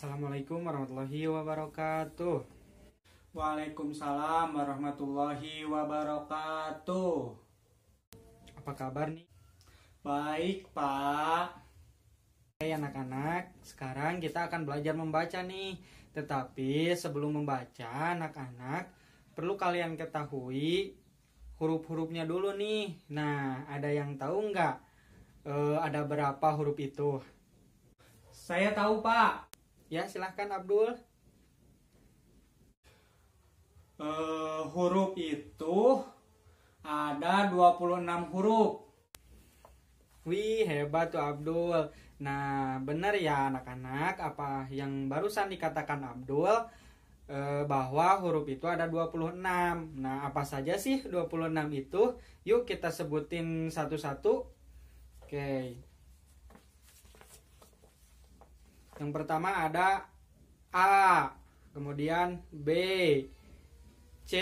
Assalamualaikum warahmatullahi wabarakatuh. Waalaikumsalam warahmatullahi wabarakatuh. Apa kabar nih? Baik, Pak. Hai anak-anak, sekarang kita akan belajar membaca nih. Tetapi sebelum membaca, anak-anak perlu kalian ketahui huruf-hurufnya dulu nih. Nah, ada yang tahu nggak? Ada berapa huruf itu? Saya tahu, Pak. Ya, silahkan Abdul. Huruf itu ada 26 huruf. Wih, hebat tuh Abdul. Nah, benar ya anak-anak apa yang barusan dikatakan Abdul, bahwa huruf itu ada 26. Nah, apa saja sih 26 itu? Yuk kita sebutin satu-satu. Oke. Yang pertama ada A, kemudian B, C,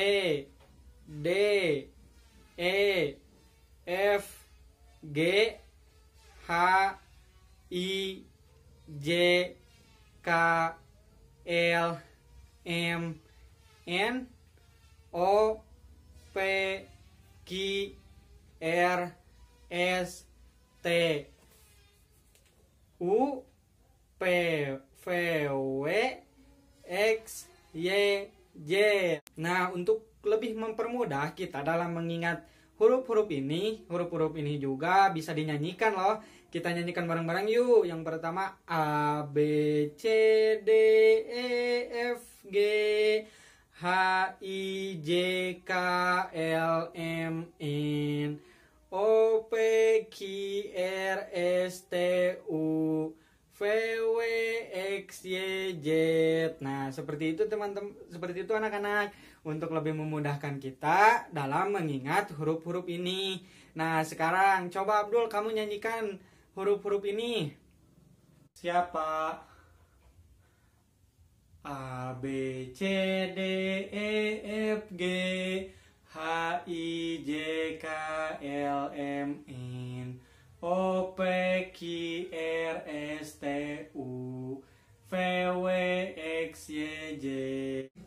D, E, F, G, H, I, J, K, L, M, N, O, P, Q, R, S, T, U, P, V, W, X, Y, J. Nah, untuk lebih mempermudah kita dalam mengingat huruf-huruf ini juga bisa dinyanyikan loh. Kita nyanyikan bareng-bareng yuk. Yang pertama A, B, C, D, E, F, G, H, I, J, K, L, M, N, O, P, Q, R, S, T, U, V, W, X, Y, Z. Nah, seperti itu teman-teman, seperti itu anak-anak, untuk lebih memudahkan kita dalam mengingat huruf-huruf ini. Nah, sekarang coba Abdul kamu nyanyikan huruf-huruf ini. Siapa? A, B, C, D, E, F, G, H, I, J, K, L, M, N, O, P, Q, R, S, T, U, V, W, X, Y, Z.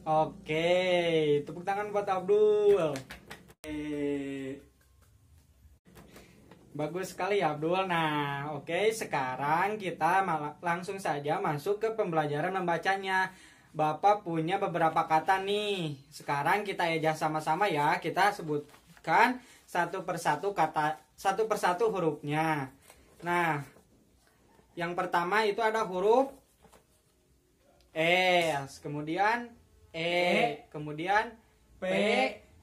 Oke, tepuk tangan buat Abdul. Bagus sekali ya Abdul. Nah, oke, sekarang kita langsung saja masuk ke pembelajaran membacanya. Bapak punya beberapa kata nih. Sekarang kita ejah sama-sama ya. Kita sebutkan satu persatu kata, satu persatu hurufnya. Nah, yang pertama itu ada huruf S, kemudian E, kemudian P,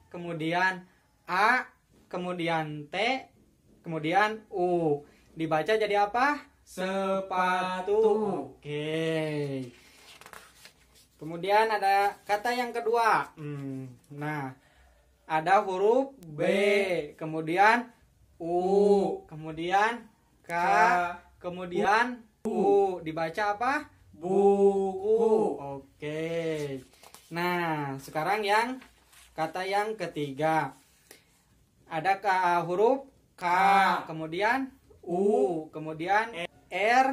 kemudian A, kemudian T, kemudian U. Dibaca jadi apa? Sepatu. Oke. Kemudian ada kata yang kedua. Nah, ada huruf B, kemudian U, kemudian K, kemudian U. Dibaca apa? Buku. Oke. Nah, sekarang yang kata yang ketiga. Ada huruf K, kemudian U, kemudian R,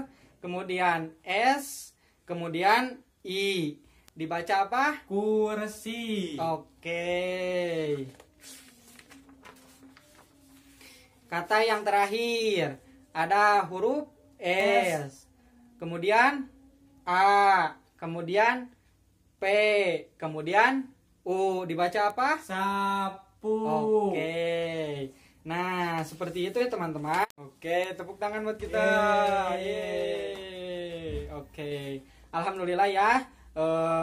kemudian S, kemudian I. Dibaca apa? Kursi. Oke. Kata yang terakhir. Ada huruf S, kemudian A, kemudian P, kemudian U. Dibaca apa? Sapu. Oke. Nah, seperti itu ya teman-teman. Oke, tepuk tangan buat kita. Yeay. Oke. Alhamdulillah ya,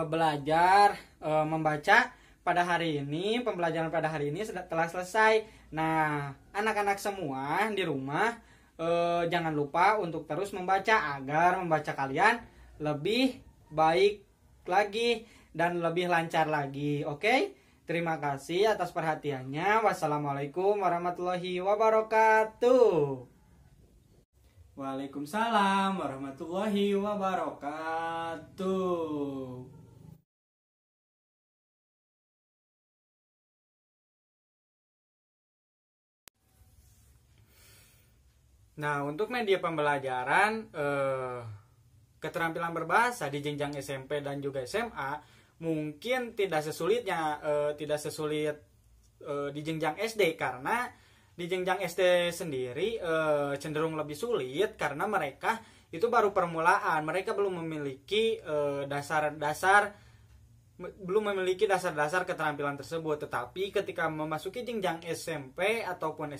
belajar membaca pada hari ini, pembelajaran pada hari ini telah selesai. Nah, anak-anak semua di rumah jangan lupa untuk terus membaca agar membaca kalian lebih baik lagi dan lebih lancar lagi. Oke? Terima kasih atas perhatiannya. Wassalamualaikum warahmatullahi wabarakatuh. Waalaikumsalam warahmatullahi wabarakatuh. Nah, untuk media pembelajaran keterampilan berbahasa di jenjang SMP dan juga SMA mungkin tidak sesulit di jenjang SD, karena di jenjang SD sendiri cenderung lebih sulit karena mereka itu baru permulaan, mereka belum memiliki dasar-dasar keterampilan tersebut. Tetapi ketika memasuki jenjang SMP ataupun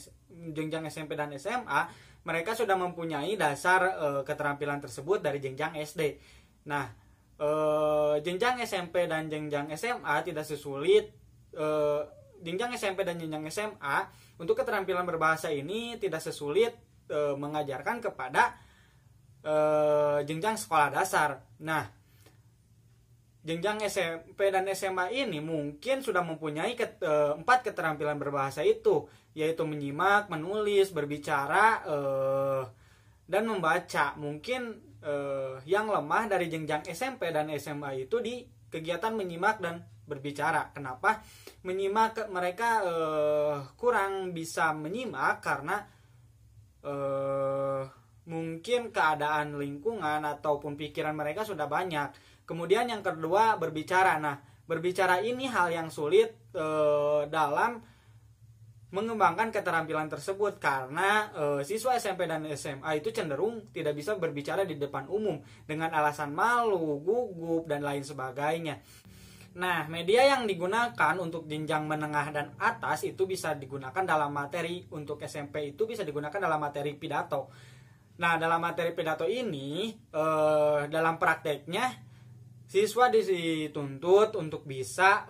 jenjang SMP dan SMA, mereka sudah mempunyai dasar keterampilan tersebut dari jenjang SD. Nah, jenjang SMP dan jenjang SMA tidak sesulit jenjang SMP dan jenjang SMA untuk keterampilan berbahasa ini tidak sesulit mengajarkan kepada jenjang sekolah dasar. Nah, jenjang SMP dan SMA ini mungkin sudah mempunyai 4 keterampilan berbahasa itu, yaitu menyimak, menulis, berbicara, dan membaca. Mungkin yang lemah dari jenjang SMP dan SMA itu di kegiatan menyimak dan berbicara. Kenapa? Menyimak, mereka kurang bisa menyimak karena mungkin keadaan lingkungan ataupun pikiran mereka sudah banyak. Kemudian yang kedua, berbicara. Nah, berbicara ini hal yang sulit dalam mengembangkan keterampilan tersebut karena siswa SMP dan SMA itu cenderung tidak bisa berbicara di depan umum dengan alasan malu, gugup, dan lain sebagainya. Nah, media yang digunakan untuk jenjang menengah dan atas itu bisa digunakan dalam materi. Untuk SMP itu bisa digunakan dalam materi pidato. Nah, dalam materi pidato ini dalam prakteknya siswa dituntut untuk bisa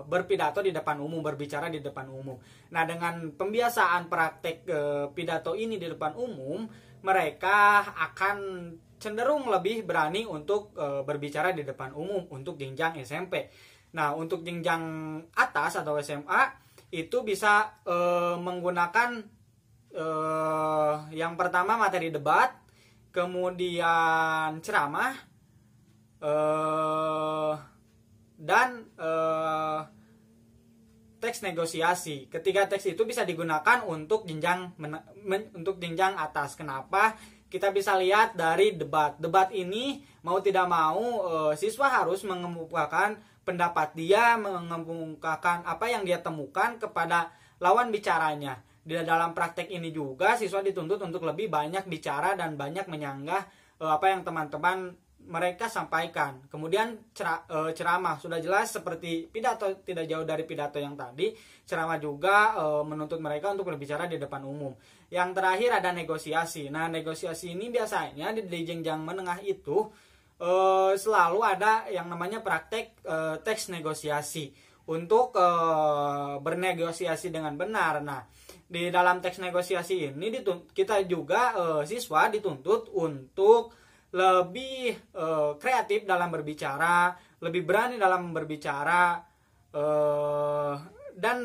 berpidato di depan umum, berbicara di depan umum. Nah, dengan pembiasaan praktek pidato ini di depan umum, mereka akan cenderung lebih berani untuk berbicara di depan umum untuk jenjang SMP. Nah, untuk jenjang atas atau SMA itu bisa menggunakan yang pertama materi debat, kemudian ceramah, dan teks negosiasi. Ketiga teks itu bisa digunakan untuk jenjang atas. Kenapa? Kita bisa lihat dari debat. Debat ini mau tidak mau siswa harus mengemukakan pendapat dia, mengemukakan apa yang dia temukan kepada lawan bicaranya. Di dalam praktek ini juga siswa dituntut untuk lebih banyak bicara dan banyak menyanggah apa yang teman-teman mereka sampaikan. Kemudian ceramah, sudah jelas seperti pidato, tidak jauh dari pidato yang tadi. Ceramah juga menuntut mereka untuk berbicara di depan umum. Yang terakhir ada negosiasi. Nah, negosiasi ini biasanya di jenjang menengah itu selalu ada yang namanya praktek teks negosiasi untuk bernegosiasi dengan benar. Nah, di dalam teks negosiasi ini kita juga siswa dituntut untuk lebih kreatif dalam berbicara, lebih berani dalam berbicara, dan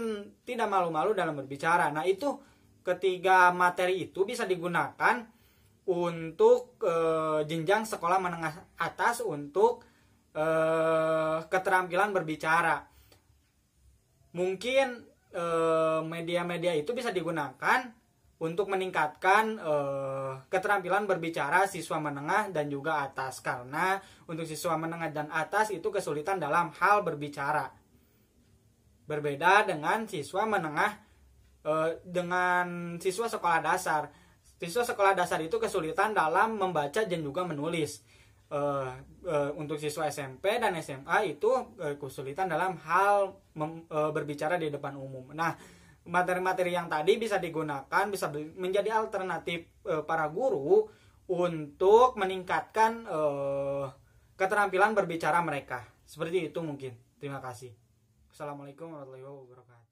tidak malu-malu dalam berbicara. Nah, itu ketiga materi itu bisa digunakan untuk jenjang sekolah menengah atas untuk keterampilan berbicara. Mungkin media-media itu bisa digunakan untuk meningkatkan keterampilan berbicara siswa menengah dan juga atas. Karena untuk siswa menengah dan atas itu kesulitan dalam hal berbicara. Berbeda dengan siswa menengah dengan siswa sekolah dasar. Siswa sekolah dasar itu kesulitan dalam membaca dan juga menulis. Untuk siswa SMP dan SMA itu kesulitan dalam hal berbicara di depan umum. Nah, materi-materi yang tadi bisa digunakan, bisa menjadi alternatif para guru untuk meningkatkan keterampilan berbicara mereka. Seperti itu mungkin. Terima kasih. Assalamualaikum warahmatullahi wabarakatuh.